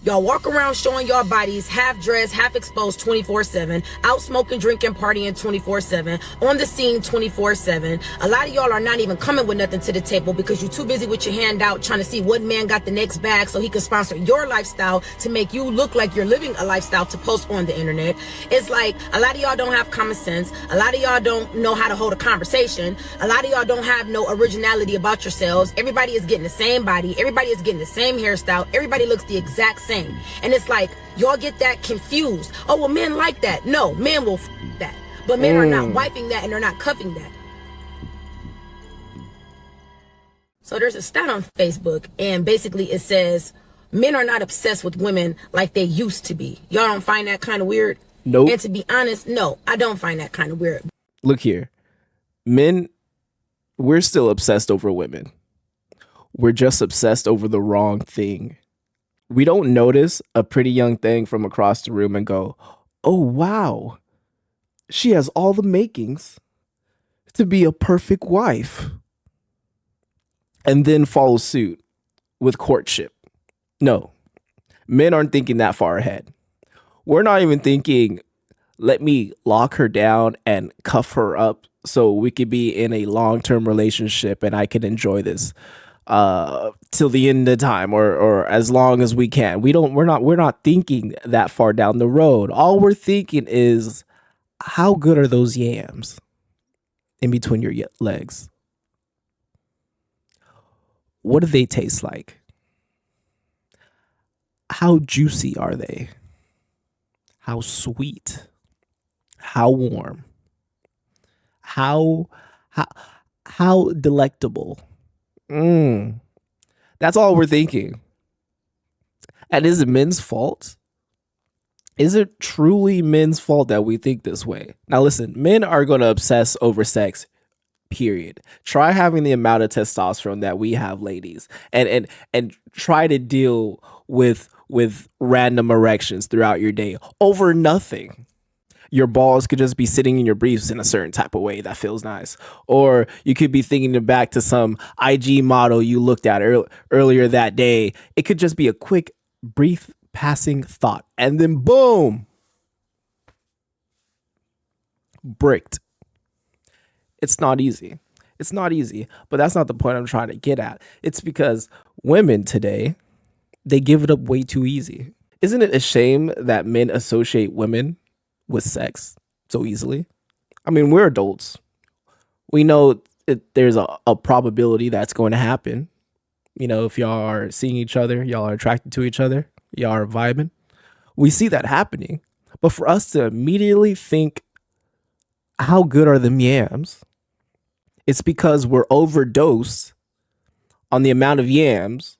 Y'all walk around showing y'all bodies, half dressed, half exposed 24/7, out smoking, drinking, partying 24/7, on the scene 24/7. A lot of y'all are not even coming with nothing to the table because you're too busy with your hand out trying to see what man got the next bag so he can sponsor your lifestyle to make you look like you're living a lifestyle to post on the internet. It's like a lot of y'all don't have common sense. A lot of y'all don't know how to hold a conversation. A lot of y'all don't have no originality about yourselves. Everybody is getting the same body. Everybody is getting the same hairstyle. Everybody looks the exact same. And it's like y'all get that confused. Oh, well, men like that. No, men will that. But men are not wiping that and they're not cuffing that. So there's a stat on Facebook and basically it says men are not obsessed with women like they used to be. Y'all don't find that kind of weird? Nope. And to be honest, no, I don't find that kind of weird. Look here. Men, we're still obsessed over women. We're just obsessed over the wrong thing. We don't notice a pretty young thing from across the room and go, oh, wow, she has all the makings to be a perfect wife. And then follow suit with courtship. No, men aren't thinking that far ahead. We're not even thinking, let me lock her down and cuff her up so we could be in a long-term relationship and I can enjoy this till the end of time or as long as we can. We're not thinking that far down the road. All we're thinking is, how good are those yams in between your legs? What do they taste like? How juicy are they? How sweet? How warm? How delectable? That's all we're thinking. And is it men's fault? Is it truly men's fault that we think this way? Now listen, men are going to obsess over sex, period. Try having the amount of testosterone that we have, ladies, and try to deal with random erections throughout your day over nothing. Your balls could just be sitting in your briefs in a certain type of way that feels nice. Or you could be thinking back to some IG model you looked at earlier that day. It could just be a quick, brief, passing thought. And then boom, bricked. It's not easy. It's not easy. But that's not the point I'm trying to get at. It's because women today, they give it up way too easy. Isn't it a shame that men associate women with sex so easily? I mean, we're adults. We know there's a probability that's going to happen. You know, if y'all are seeing each other, y'all are attracted to each other, y'all are vibing. We see that happening. But for us to immediately think, how good are them yams? It's because we're overdosed on the amount of yams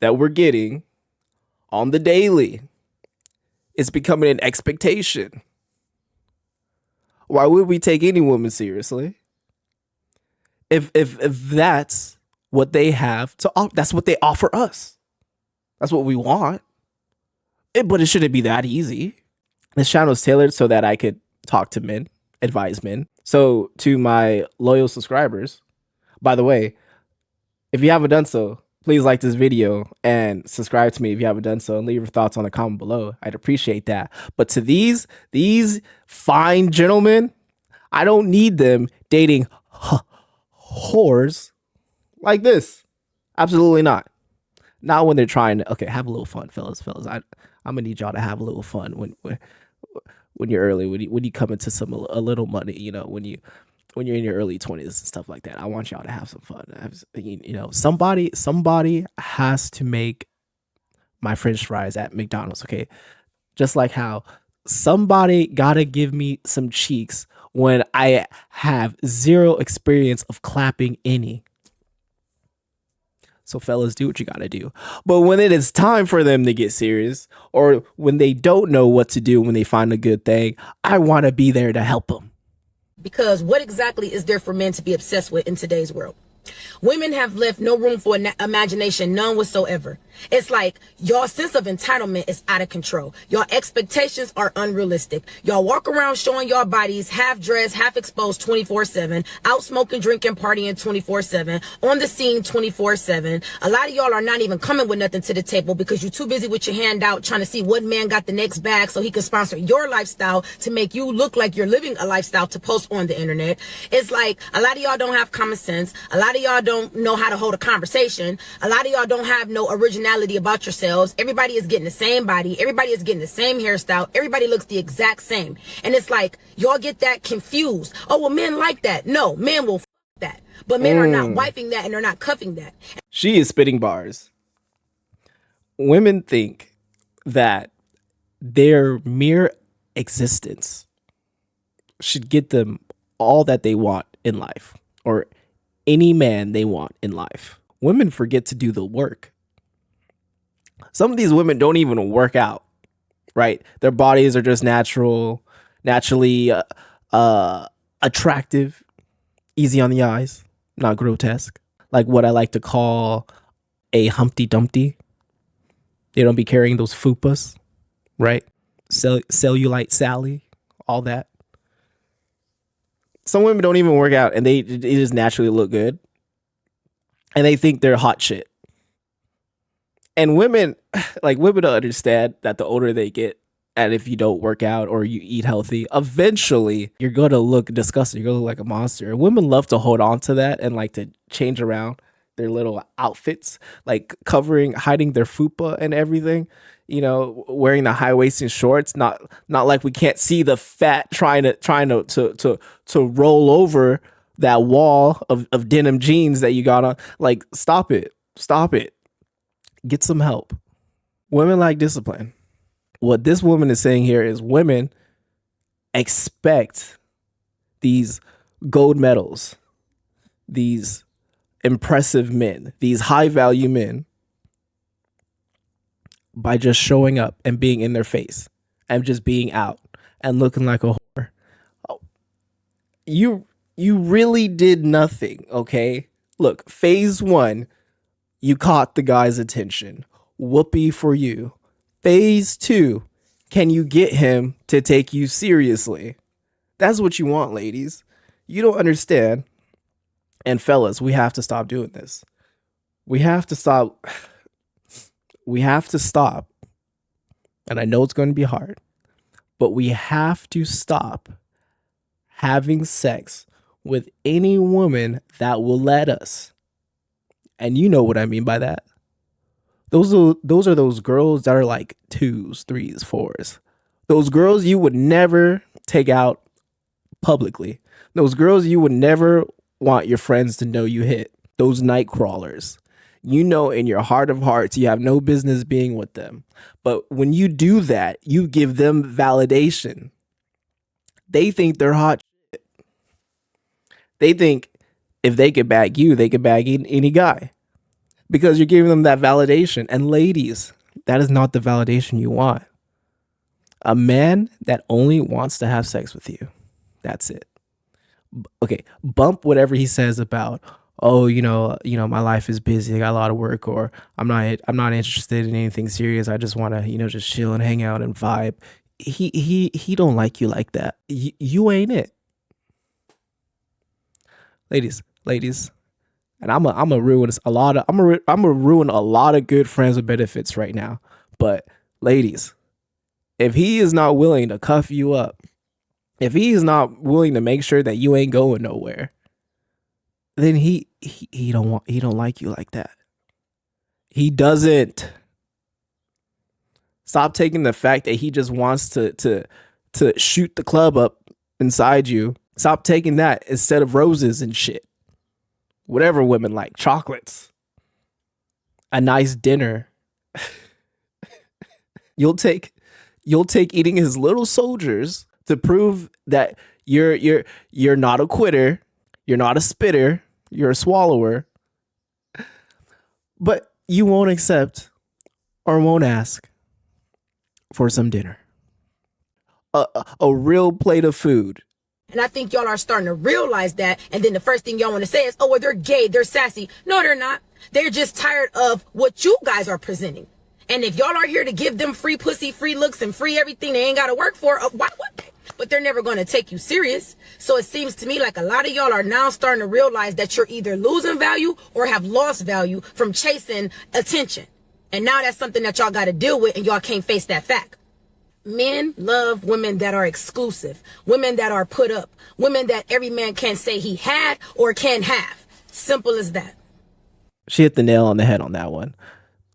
that we're getting on the daily. It's becoming an expectation. Why would we take any woman seriously if that's what they have to offer? That's what they offer us. That's what we want. But it shouldn't be that easy. This channel is tailored so that I could talk to men, advise men. So to my loyal subscribers, by the way, if you haven't done so, please like this video and subscribe to me if you haven't done so, and leave your thoughts on the comment below. I'd appreciate that. But to these fine gentlemen, I don't need them dating whores like this. Absolutely not. Not when they're trying to, okay, have a little fun, fellas. I'm gonna need y'all to have a little fun when you're early, when you come into a little money, you know, when you're in your early 20s and stuff like that. I want y'all to have some fun. You know, somebody has to make my French fries at McDonald's, okay? Just like how somebody gotta give me some cheeks when I have zero experience of clapping any. So fellas, do what you gotta do. But when it is time for them to get serious, or when they don't know what to do when they find a good thing, I want to be there to help them. Because what exactly is there for men to be obsessed with in today's world? Women have left no room for imagination, none whatsoever. It's like your sense of entitlement is out of control. Your expectations are unrealistic. Y'all walk around showing your bodies half dressed, half exposed 24/7, out smoking, drinking, partying 24/7, on the scene 24/7. A lot of y'all are not even coming with nothing to the table because you're too busy with your hand out trying to see what man got the next bag so he can sponsor your lifestyle to make you look like you're living a lifestyle to post on the internet. It's like a lot of y'all don't have common sense. A lot of y'all don't know how to hold a conversation. A lot of y'all don't have no originality about yourselves. Everybody is getting the same body. Everybody is getting the same hairstyle. Everybody looks the exact same. And it's like y'all get that confused. Oh, well, men like that. No, men will that. But men are not wiping that and they're not cuffing that. She is spitting bars. Women think that their mere existence should get them all that they want in life, or any man they want in life. Women forget to do the work. Some of these women don't even work out, right? Their bodies are just naturally attractive, easy on the eyes, not grotesque. Like what I like to call a Humpty Dumpty. They don't be carrying those fupas, right? Cellulite Sally, all that. Some women don't even work out and they just naturally look good. And they think they're hot shit. And women don't understand that the older they get, and if you don't work out or you eat healthy, eventually you're going to look disgusting. You're going to look like a monster. And women love to hold on to that and like to change around their little outfits, like hiding their fupa and everything, you know, wearing the high-waisted shorts, not like we can't see the fat trying to roll over that wall of denim jeans that you got on. Like, stop it. Get some help. Women like discipline. What this woman is saying here is women expect these gold medals, these impressive men, these high value men, by just showing up and being in their face and just being out and looking like a whore. Oh, you really did nothing, okay? Look, phase 1, you caught the guy's attention. Whoopee for you. Phase 2, can you get him to take you seriously? That's what you want, ladies. You don't understand. And fellas, we have to stop doing this. We have to stop. And I know it's going to be hard, but we have to stop having sex with any woman that will let us. And you know what I mean by that. Those are those girls that are like 2s, 3s, 4s. Those girls you would never take out publicly. Those girls you would never want your friends to know you hit. Those night crawlers. You know in your heart of hearts you have no business being with them. But when you do that, you give them validation. They think they're hot shit. They think if they could bag you, they could bag any guy. Because you're giving them that validation. And ladies, that is not the validation you want. A man that only wants to have sex with you. That's it. Okay, bump whatever he says about, oh, you know, my life is busy. I got a lot of work, or I'm not interested in anything serious. I just want to, just chill and hang out and vibe. He don't like you like that. You ain't it. Ladies. And I'm gonna ruin a lot of good friends with benefits right now. But ladies, if he is not willing to cuff you up, if he is not willing to make sure that you ain't going nowhere, then he don't like you like that. He doesn't. Stop taking the fact that he just wants to shoot the club up inside you. Stop taking that instead of roses and shit. Whatever women like, chocolates, a nice dinner. You'll take eating his little soldiers to prove that you're not a quitter, you're not a spitter, you're a swallower. But you won't accept or won't ask for some dinner. A real plate of food And I think y'all are starting to realize that. And then the first thing y'all want to say is, oh, well, they're gay, they're sassy. No, they're not. They're just tired of what you guys are presenting. And if y'all are here to give them free pussy, free looks, and free everything they ain't got to work for, why would they? But they're never going to take you serious. So it seems to me like a lot of y'all are now starting to realize that you're either losing value or have lost value from chasing attention. And now that's something that y'all got to deal with, and y'all can't face that fact. Men love women that are exclusive, women that are put up, women that every man can say he had or can have. Simple as that. She hit the nail on the head on that one.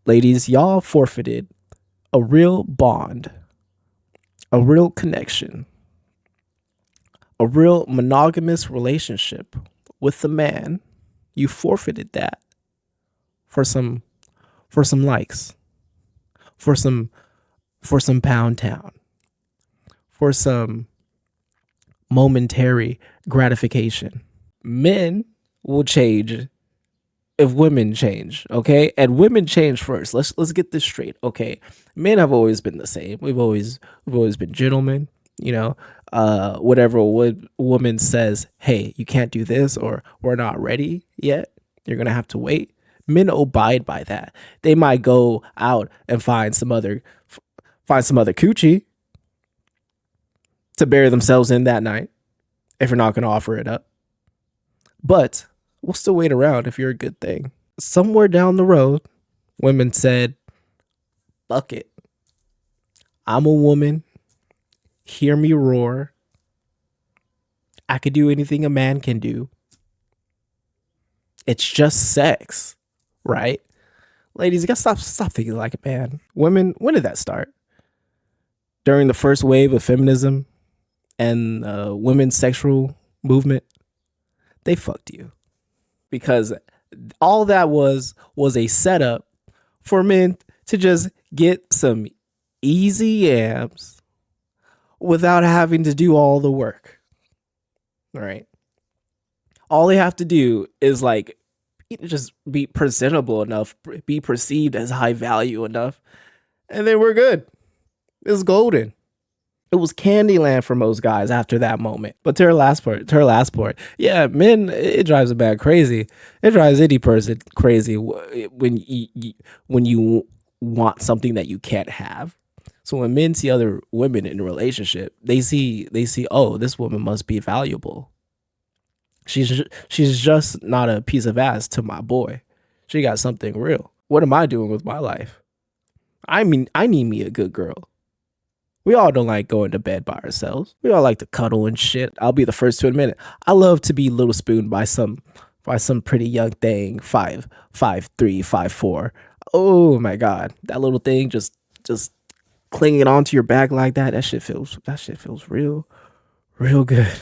Ladies, y'all forfeited a real bond, a real connection, a real monogamous relationship with the man. You forfeited that for some likes, for some pound town, for some momentary gratification. Men will change if women change, okay? And women change first. Let's get this straight, okay? Men have always been the same. We've always been gentlemen, you know. Whatever a woman says, hey, you can't do this, or we're not ready yet, you're gonna have to wait. Men abide by that. They might go out and find some other coochie to bury themselves in that night if you're not gonna offer it up. But we'll still wait around if you're a good thing. Somewhere down the road, women said, fuck it. I'm a woman. Hear me roar. I could do anything a man can do. It's just sex, right? Ladies, you gotta stop thinking like a man. Women, when did that start? During the first wave of feminism and women's sexual movement? They fucked you. Because all that was a setup for men to just get some easy yams without having to do all the work. All right. All they have to do is like just be presentable enough, be perceived as high value enough, and then we're good. It's golden. It was Candyland for most guys after that moment. But to her last part, yeah, men, it drives a man crazy. It drives any person crazy when you want something that you can't have. So when men see other women in a relationship, they see, oh, this woman must be valuable. She's just not a piece of ass to my boy. She got something real. What am I doing with my life? I mean, I need me a good girl. We all don't like going to bed by ourselves. We all like to cuddle and shit. I'll be the first to admit it. I love to be little spooned by some pretty young thing, 5'3", 5'4". Oh my god, that little thing just clinging onto your back like that. That shit feels real good.